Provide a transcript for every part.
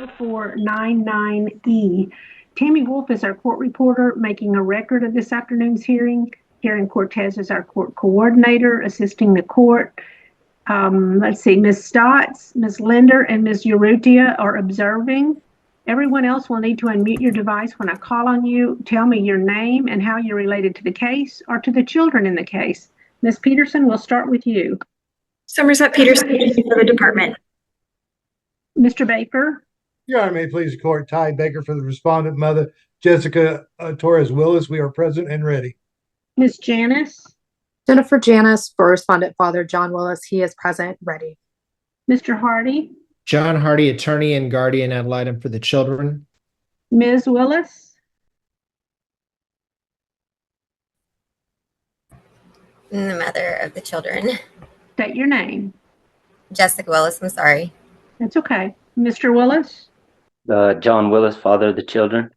0499E. Tammy Wolf is our court reporter making a record of this afternoon's hearing. Karen Cortez is our court coordinator assisting the court. Let's see, Ms. Stotts, Ms. Linder, and Ms. Urrutia are observing. Everyone else will need to unmute your device when I call on you. Tell me your name and how you're related to the case or to the children in the case. Ms. Peterson, we'll start with you. Somerset Peterson for the department. Mr. Baker. Your Honor, may it please the court, Ty Baker for the respondent mother, Jessica Torres Willis. We are present and ready. Ms. Janice. Jennifer Janice for respondent father, John Willis. He is present, ready. Mr. Hardy. John Hardy, attorney and guardian ad litem for the children. Ms. Willis. The mother of the children. State your name. Jessica Willis, I'm sorry. That's okay. Mr. Willis. John Willis, father of the children.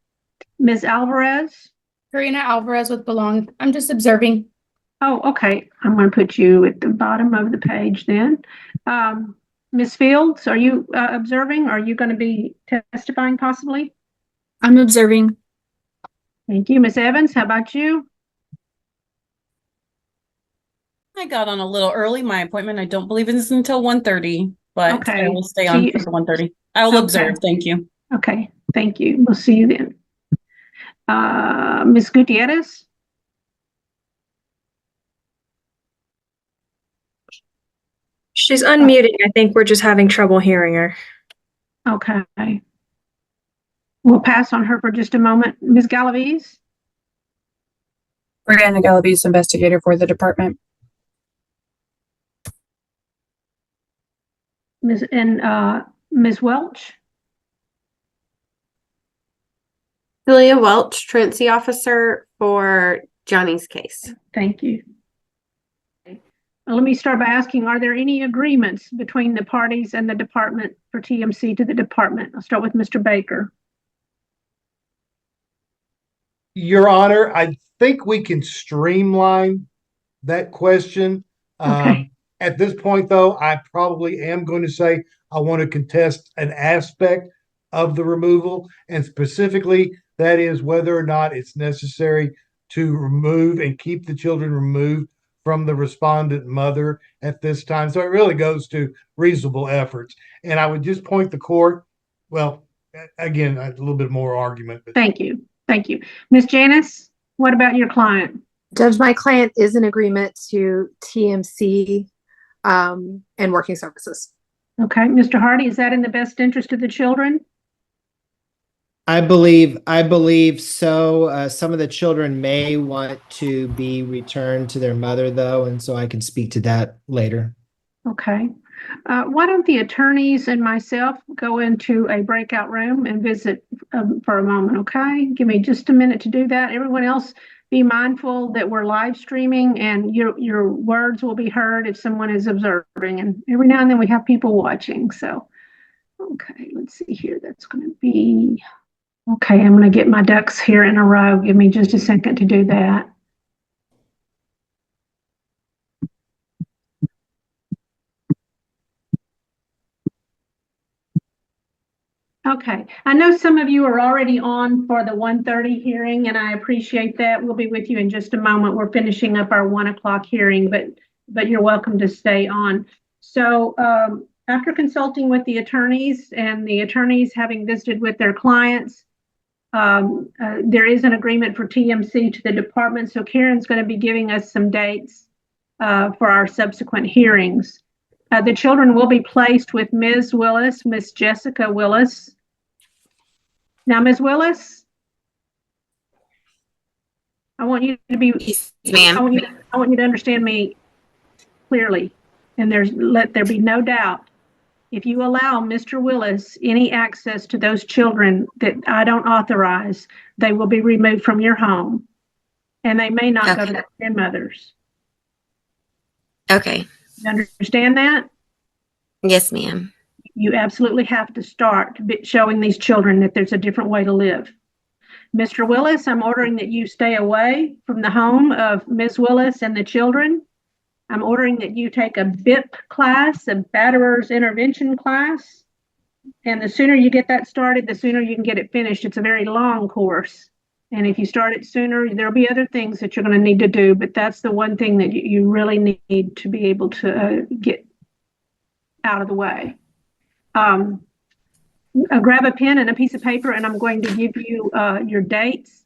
Ms. Alvarez. Karina Alvarez with Belong. I'm just observing. Oh, okay. I'm going to put you at the bottom of the page then. Ms. Fields, are you observing? Are you going to be testifying possibly? I'm observing. Thank you. Ms. Evans, how about you? I got on a little early. My appointment, I don't believe is until 1:30, but okay. I will stay on for 1:30. I will observe. Thank you. Okay. Thank you. We'll see you then. Ms. Gutierrez. She's unmuting. I think we're just having trouble hearing her. Okay. We'll pass on her for just a moment. Ms. Galaviz. Brianna Galaviz, investigator for the department. Ms. Welch. Julia Welch, truancy officer for Johnny's case. Thank you. Let me start by asking, are there any agreements between the parties and the department for TMC to the department? I'll start with Mr. Baker. Your Honor, I think we can streamline that question. Okay. At this point, though, I probably am going to say I want to contest an aspect of the removal, and specifically that is whether or not it's necessary to remove and keep the children removed from the respondent mother at this time. So it really goes to reasonable efforts. And I would just point the court, well, again, a little bit more argument. But thank you. Thank you. Ms. Janice, what about your client? Judge, my client is in agreement to TMC and working services. Okay. Mr. Hardy, is that in the best interest of the children? I believe so. Some of the children may want to be returned to their mother, though, and so I can speak to that later. Okay. Why don't the attorneys and myself go into a breakout room and visit for a moment, okay? Give me just a minute to do that. Everyone else, be mindful that we're live streaming and your words will be heard if someone is observing. And every now and then we have people watching. So, okay, let's see here. That's going to be... Okay, I'm going to get my ducks here in a row. Give me just a second to do that. Okay, I know some of you are already on for the 1:30 hearing, and I appreciate that. We'll be with you in just a moment. We're finishing up our 1 o'clock hearing, but you're welcome to stay on. So after consulting with the attorneys and the attorneys having visited with their clients, there is an agreement for TMC to the department. So Karen's going to be giving us some dates for our subsequent hearings. The children will be placed with Ms. Willis, Ms. Jessica Willis. Now, Ms. Willis, I want you to be, Yes, ma'am. I want you to understand me clearly, and let there be no doubt. If you allow Mr. Willis any access to those children that I don't authorize, they will be removed from your home, and they may not go to their grandmothers. Okay. You understand that? Yes, ma'am. You absolutely have to start showing these children that there's a different way to live. Mr. Willis, I'm ordering that you stay away from the home of Ms. Willis and the children. I'm ordering that you take a BIP class, a batterer's intervention class. And the sooner you get that started, the sooner you can get it finished. It's a very long course. And if you start it sooner, there'll be other things that you're going to need to do, but that's the one thing that you really need to be able to get out of the way. Grab a pen and a piece of paper, and I'm going to give you your dates.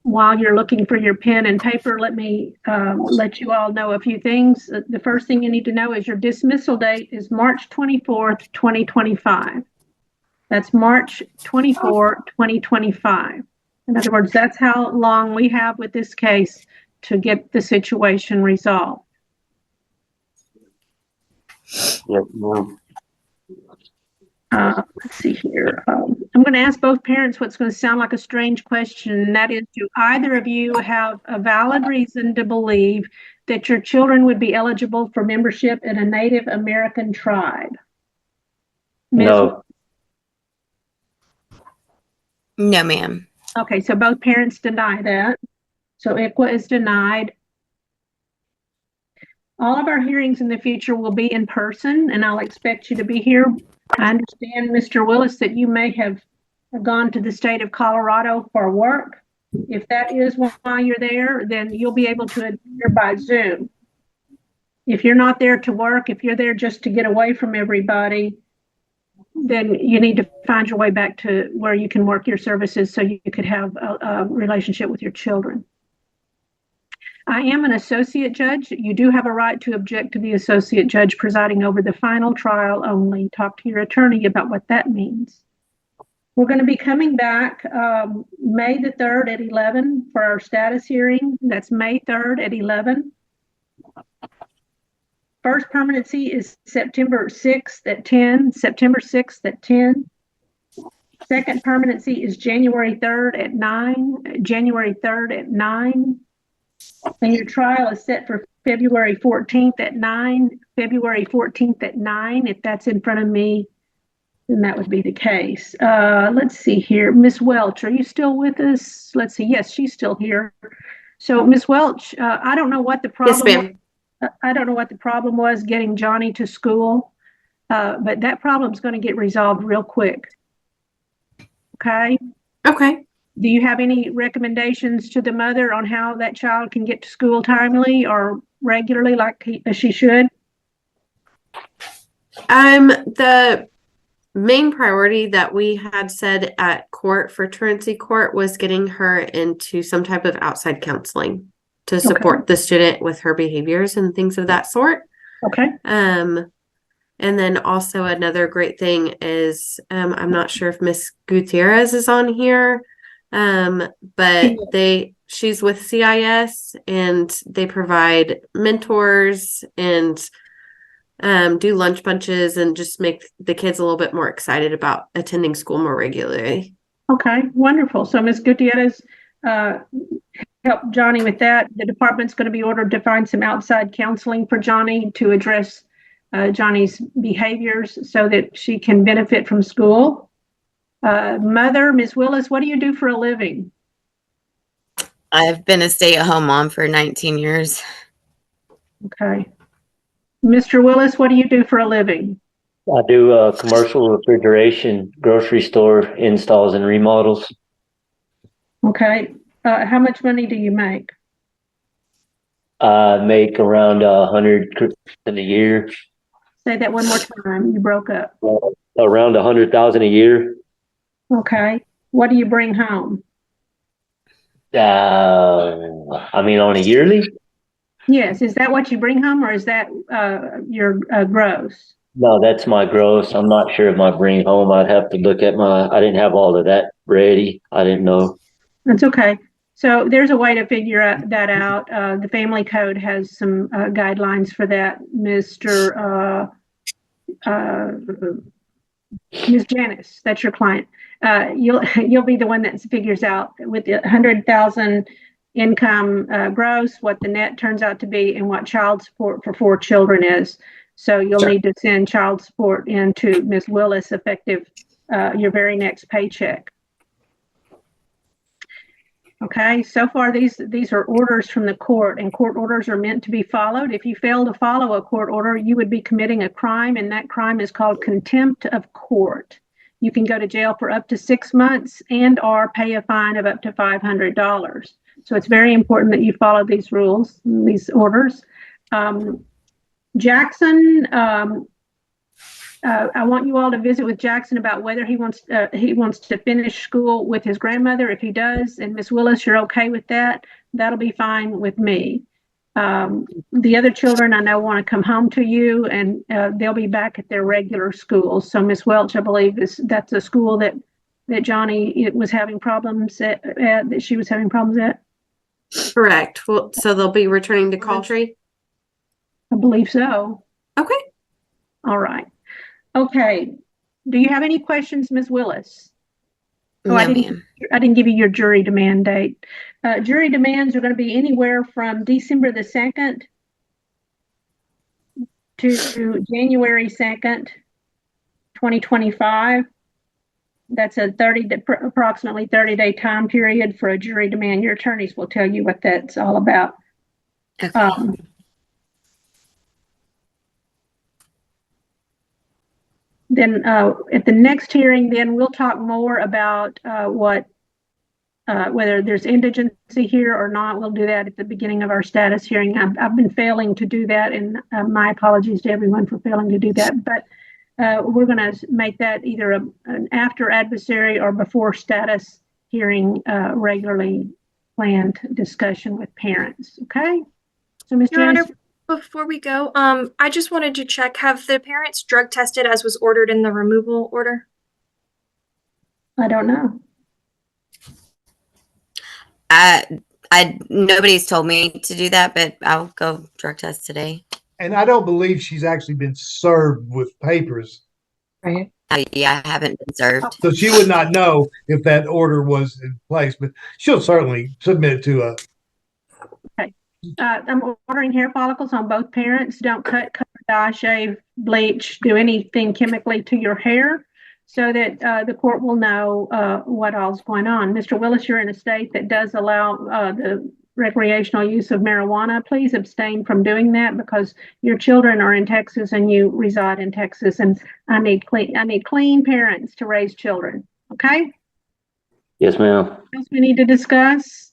While you're looking for your pen and paper, let me let you all know a few things. The first thing you need to know is your dismissal date is March 24th, 2025. That's March 24, 2025. In other words, that's how long we have with this case to get the situation resolved. Yes, ma'am. Let's see here. I'm going to ask both parents what's going to sound like a strange question, and that is, do either of you have a valid reason to believe that your children would be eligible for membership in a Native American tribe? Ms. No. No, ma'am. Okay, so both parents deny that. So ICWA is denied. All of our hearings in the future will be in person, and I'll expect you to be here. I understand, Mr. Willis, that you may have gone to the state of Colorado for work. If that is why you're there, then you'll be able to adhere by Zoom. If you're not there to work, if you're there just to get away from everybody, then you need to find your way back to where you can work your services so you could have a relationship with your children. I am an associate judge. You do have a right to object to the associate judge presiding over the final trial only. Talk to your attorney about what that means. We're going to be coming back May the 3rd at 11 for our status hearing. That's May 3rd at 11. First permanency is September 6th at 10, September 6th at 10. Second permanency is January 3rd at 9, January 3rd at 9. And your trial is set for February 14th at 9, February 14th at 9. If that's in front of me, then that would be the case. Let's see here. Ms. Welch, are you still with us? Let's see. Yes, she's still here. So, Ms. Welch, I don't know what the problem Yes, ma'am. I don't know what the problem was getting Johnny to school, but that problem's going to get resolved real quick. Okay? Okay. Do you have any recommendations to the mother on how that child can get to school timely or regularly like she should? The main priority that we had said at court for truancy court was getting her into some type of outside counseling to support the student with her behaviors and things of that sort. Okay. And then also another great thing is, I'm not sure if Miss Gutierrez is on here, but she's with CIS and they provide mentors and do lunch bunches and just make the kids a little bit more excited about attending school more regularly. Okay, wonderful. So Ms. Gutierrez help Johnny with that. The department's going to be ordered to find some outside counseling for Johnny to address Johnny's behaviors so that she can benefit from school. Mother, Ms. Willis, what do you do for a living? I've been a stay-at-home mom for 19 years. Okay. Mr. Willis, what do you do for a living? I do commercial refrigeration, grocery store installs and remodels. Okay. How much money do you make? I make around 100 in a year. Say that one more time. You broke up. Around 100,000 a year. Okay. What do you bring home? I mean, on a yearly? Yes. Is that what you bring home or is that your gross? No, that's my gross. I'm not sure if my bring home. I'd have to look at I didn't have all of that ready. I didn't know. That's okay. So there's a way to figure that out. The family code has some guidelines for that. Ms. Janice, that's your client. You'll be the one that figures out with the 100,000 income gross, what the net turns out to be, and what child support for 4 children is. So you'll need to send child support into Ms. Willis effective your very next paycheck. Okay, so far these are orders from the court, and court orders are meant to be followed. If you fail to follow a court order, you would be committing a crime, and that crime is called contempt of court. You can go to jail for up to 6 months and or pay a fine of up to $500. So it's very important that you follow these rules, these orders. Jackson, I want you all to visit with Jackson about whether he wants to finish school with his grandmother. If he does, and Miss Willis, you're okay with that, that'll be fine with me. The other children I know want to come home to you, and they'll be back at their regular schools. So Miss Welch, I believe that's a school that Johnny was having problems at, that she was having problems at. Correct. Well, so they'll be returning to Caltree? I believe so. Okay. All right. Okay. Do you have any questions, Ms. Willis? No, I ma'am. didn't give you your jury demand date. Jury demands are going to be anywhere from December the 2nd to January 2nd, 2025. That's a approximately 30-day time period for a jury demand. Your attorneys will tell you what that's all about. Okay. Then at the next hearing, then we'll talk more about whether there's indigency here or not. We'll do that at the beginning of our status hearing. I've been failing to do that, and my apologies to everyone for failing to do that. But we're going to make that either an after adversary or before status hearing, regularly planned discussion with parents. Okay. So, Ms. Your Honor, Janice, before we go, I just wanted to check, have the parents drug tested as was ordered in the removal order? I don't know. Nobody's told me to do that, but I'll go drug test today. And I don't believe she's actually been served with papers. Right. Yeah, I haven't been served. So she would not know if that order was in place, but she'll certainly submit it to us. I'm ordering hair follicles on both parents. Don't cut, dye, shave, bleach, do anything chemically to your hair so that the court will know what all's going on. Mr. Willis, you're in a state that does allow the recreational use of marijuana. Please abstain from doing that because your children are in Texas and you reside in Texas, and I need clean parents to raise children. Okay? Yes, ma'am. What else we need to discuss?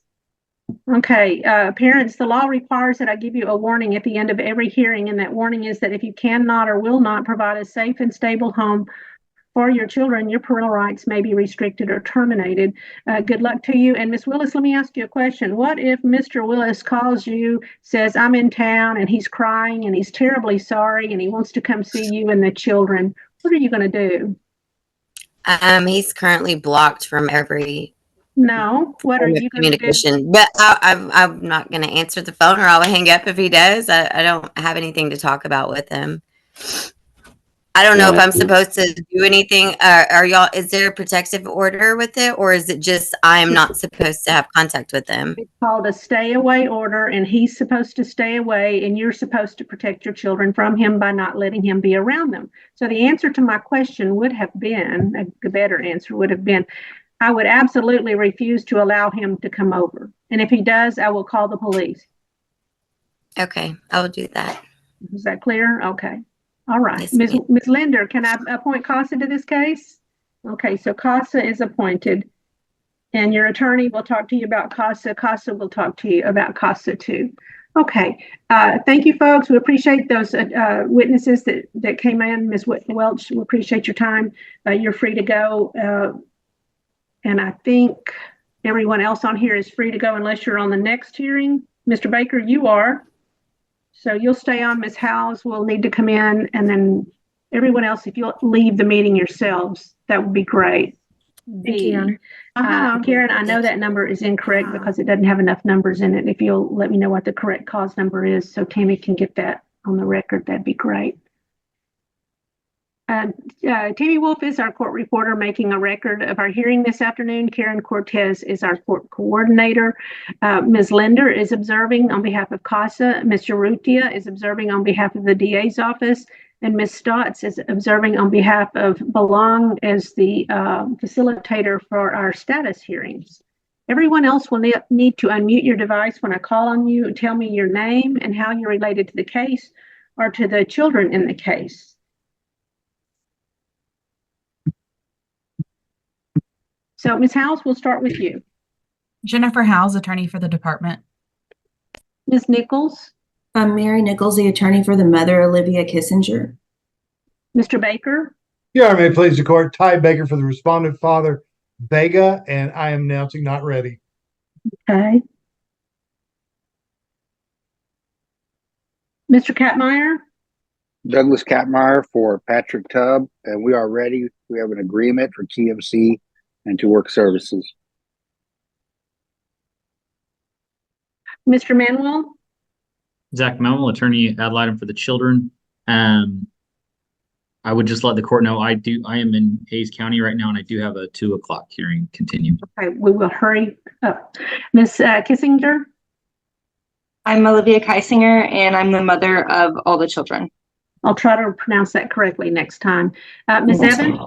Okay, parents, the law requires that I give you a warning at the end of every hearing, and that warning is that if you cannot or will not provide a safe and stable home for your children, your parental rights may be restricted or terminated. Good luck to you. And Ms. Willis, let me ask you a question. What if Mr. Willis calls you, says, I'm in town, and he's crying, and he's terribly sorry, and he wants to come see you and the children? What are you going to do? He's currently blocked from every No. What are you going to do? communication, but I'm not going to answer the phone, or I'll hang up if he does. I don't have anything to talk about with him. I don't know if I'm supposed to do anything. Are y'all, is there a protective order with it, or is it just I am not supposed to have contact with him? It's called a stay away order, and he's supposed to stay away, and you're supposed to protect your children from him by not letting him be around them. So the answer to my question would have been, a better answer would have been, I would absolutely refuse to allow him to come over. And if he does, I will call the police. Okay, I will do that. Is that clear? Okay. All right. Yes, Ms. ma'am. Linder, can I appoint CASA to this case? Okay, so CASA is appointed. And your attorney will talk to you about CASA. CASA will talk to you about CASA too. Okay. Thank you, folks. We appreciate those witnesses that came in. Ms. Welch, we appreciate your time. You're free to go. And I think everyone else on here is free to go unless you're on the next hearing. Mr. Baker, you are. So you'll stay on. Ms. Howes will need to come in, and then everyone else, if you'll leave the meeting yourselves, that would be great. Thank you, Your Honor. Karen, I know that number is incorrect because it doesn't have enough numbers in it. If you'll let me know what the correct cause number is so Tammy can get that on the record, that'd be great. Tammy Wolf is our court reporter making a record of our hearing this afternoon. Karen Cortez is our court coordinator. Ms. Linder is observing on behalf of CASA. Mr. Rutia is observing on behalf of the DA's office. And Ms. Stotts is observing on behalf of Belong as the facilitator for our status hearings. Everyone else will need to unmute your device when I call on you and tell me your name and how you're related to the case or to the children in the case. So, Ms. Howes, we'll start with you. Jennifer Howes, attorney for the department. Ms. Nichols. I'm Mary Nichols, the attorney for the mother, Olivia Kissinger. Mr. Baker. Your Honor, may it please the court, Ty Baker for the respondent father, Vega, and I am announcing not ready. Okay. Mr. Katmeyer. Douglas Katmeyer for Patrick Tubb, and we are ready. We have an agreement for TMC and to work services. Mr. Manuel. Zach Manuel, attorney ad litem for the children. I would just let the court know I am in Hayes County right now, and I do have a 2 o'clock hearing continue. Okay, we will hurry up. Ms. Kissinger. I'm Olivia Kissinger, and I'm the mother of all the children. I'll try to pronounce that correctly next time. Ms. Evans.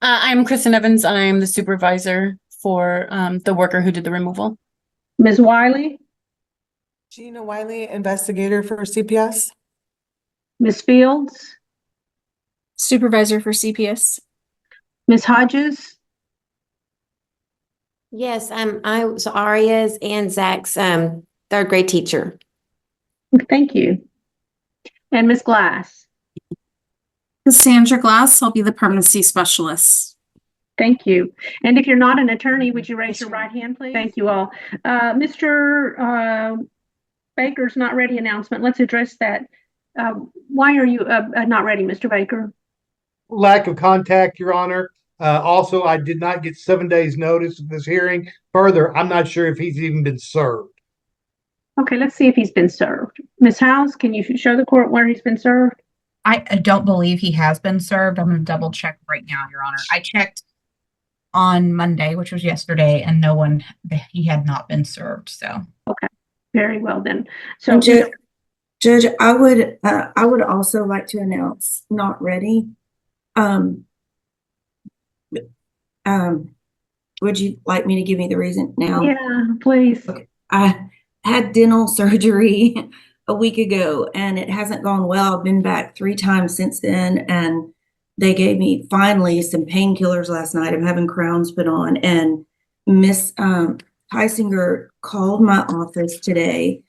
I'm Kristen Evans. I'm the supervisor for the worker who did the removal. Ms. Wiley. Gina Wiley, investigator for CPS. Ms. Fields. Supervisor for CPS. Ms. Hodges. Yes, I was Aria's and Zach's 3rd grade teacher. Thank you. And Ms. Glass. Cassandra Glass, I'll be the permanency specialist. Thank you. And if you're not an attorney, would you raise your right hand, please? Thank you all. Mr. Baker's not ready announcement. Let's address that. Why are you not ready, Mr. Baker? Lack of contact, Your Honor. Also, I did not get 7 days notice of this hearing. Further, I'm not sure if he's even been served. Okay, let's see if he's been served. Ms. Howes, can you show the court where he's been served? I don't believe he has been served. I'm going to double check right now, Your Honor. I checked on Monday, which was yesterday, and he had not been served. So okay, very well then. So Judge, I would also like to announce not ready. Would you like me to give me the reason now? Yeah, please. Okay. I had dental surgery a week ago and it hasn't gone well. I've been back 3 times since then, and they gave me finally some painkillers last night. I'm having crowns put on, and Miss Heisinger called my office today,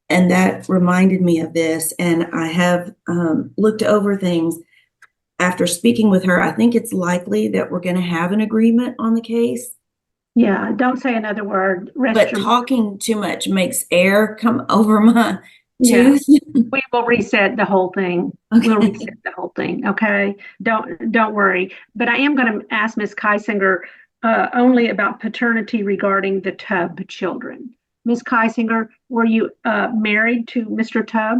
and that reminded me of this. And I have looked over things. After speaking with her, I think it's likely that we're going to have an agreement on the case. Yeah, don't say another word. But talking too much makes air come over my tooth. We will reset the whole thing. Okay. We'll reset the whole thing. Okay. Don't worry. But I am going to ask Ms. Keisinger only about paternity regarding the Tubb children. Ms. Keisinger, were you married to Mr. Tubb?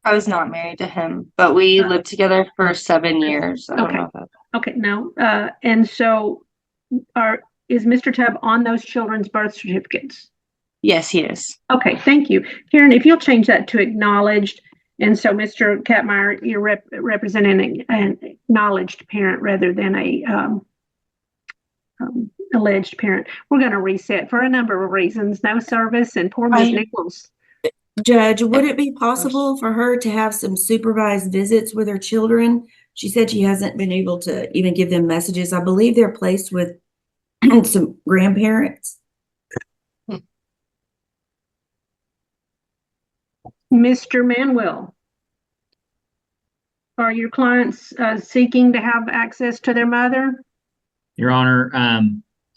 I was not married to him, but we lived together for 7 years. I don't know about that. Okay, no. And so is Mr. Tubb on those children's birth certificates? Yes, he is. Okay, thank you. Karen, if you'll change that to acknowledged. And so, Mr. Katmeyer, you're representing an acknowledged parent rather than a alleged parent. We're going to reset for a number of reasons. No service and poor Ms. Nichols. Judge, would it be possible for her to have some supervised visits with her children? She said she hasn't been able to even give them messages. I believe they're placed with some grandparents. Mr. Manuel, are your clients seeking to have access to their mother? Your Honor,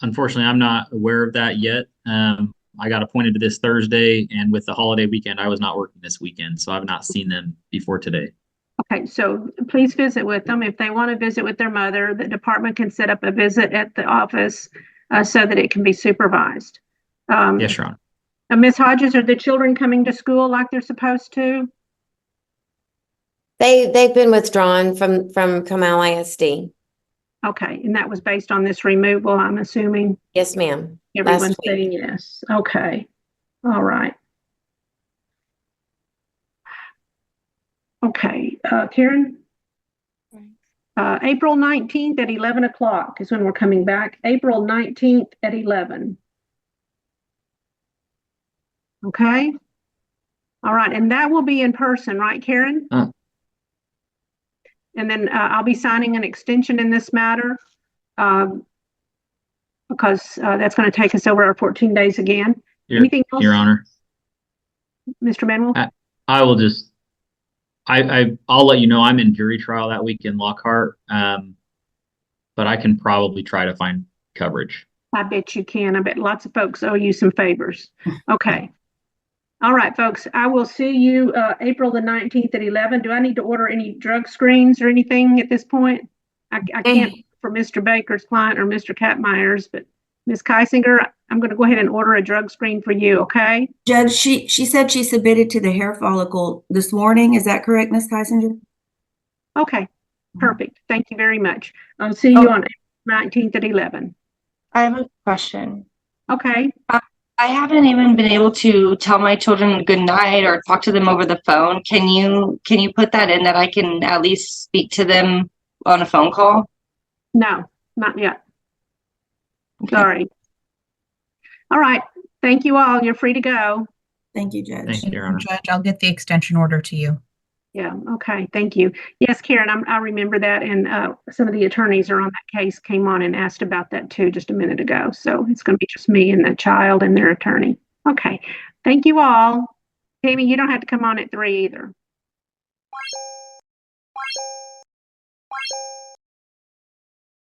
unfortunately, I'm not aware of that yet. I got appointed to this Thursday, and with the holiday weekend, I was not working this weekend, so I've not seen them before today. Okay, so please visit with them. If they want to visit with their mother, the department can set up a visit at the office so that it can be supervised. Yes, Your Honor. Ms. Hodges, are the children coming to school like they're supposed to? They've been withdrawn from Comal ISD. Okay, and that was based on this removal, I'm assuming? Yes, ma'am. Everyone's saying yes. Okay. All right. Okay, Karen? April 19th at 11 o'clock is when we're coming back. April 19th at 11. Okay. All right, and that will be in person, right, Karen? And then I'll be signing an extension in this matter because that's going to take us over our 14 days again. Anything else? Your Honor. Mr. Manuel? I will just, I'll let you know I'm in jury trial that week in Lockhart, but I can probably try to find coverage. I bet you can. I bet lots of folks owe you some favors. Okay. All right, folks, I will see you April the 19th at 11. Do I need to order any drug screens or anything at this point? I can't for Mr. Baker's client or Mr. Katmeyer's, but Ms. Keisinger, I'm going to go ahead and order a drug screen for you, okay? Judge, she said she submitted to the hair follicle this morning. Is that correct, Ms. Keisinger? Okay, perfect. Thank you very much. I'll see you on April 19th at 11. I have a question. Okay. I haven't even been able to tell my children good night or talk to them over the phone. Can you put that in that I can at least speak to them on a phone call? No, not yet. Okay. Sorry. All right. Thank you all. You're free to go. Thank you, Judge. Thank you, Your Honor. Judge, I'll get the extension order to you. Yeah. Okay. Thank you. Yes, Karen, I remember that. And some of the attorneys are on that case came on and asked about that too just a minute ago. So it's going to be just me and the child and their attorney. Okay. Thank you all. Tammy, you don't have to come on at 3 either.